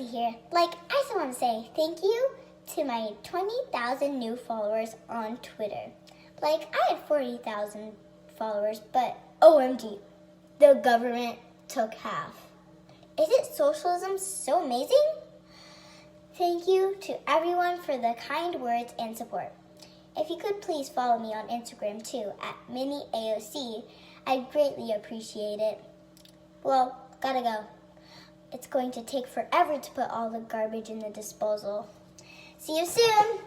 see here. Like, I just want to say thank you to my 20,000 new followers on Twitter. Like, I had 40,000 followers, but OMG, the government took half. Isn't socialism so amazing? Thank you to everyone for the kind words and support. If you could please follow me on Instagram too, at MiniAOC, I'd greatly appreciate it. Well, gotta go. It's going to take forever to put all the garbage in the disposal. See you soon!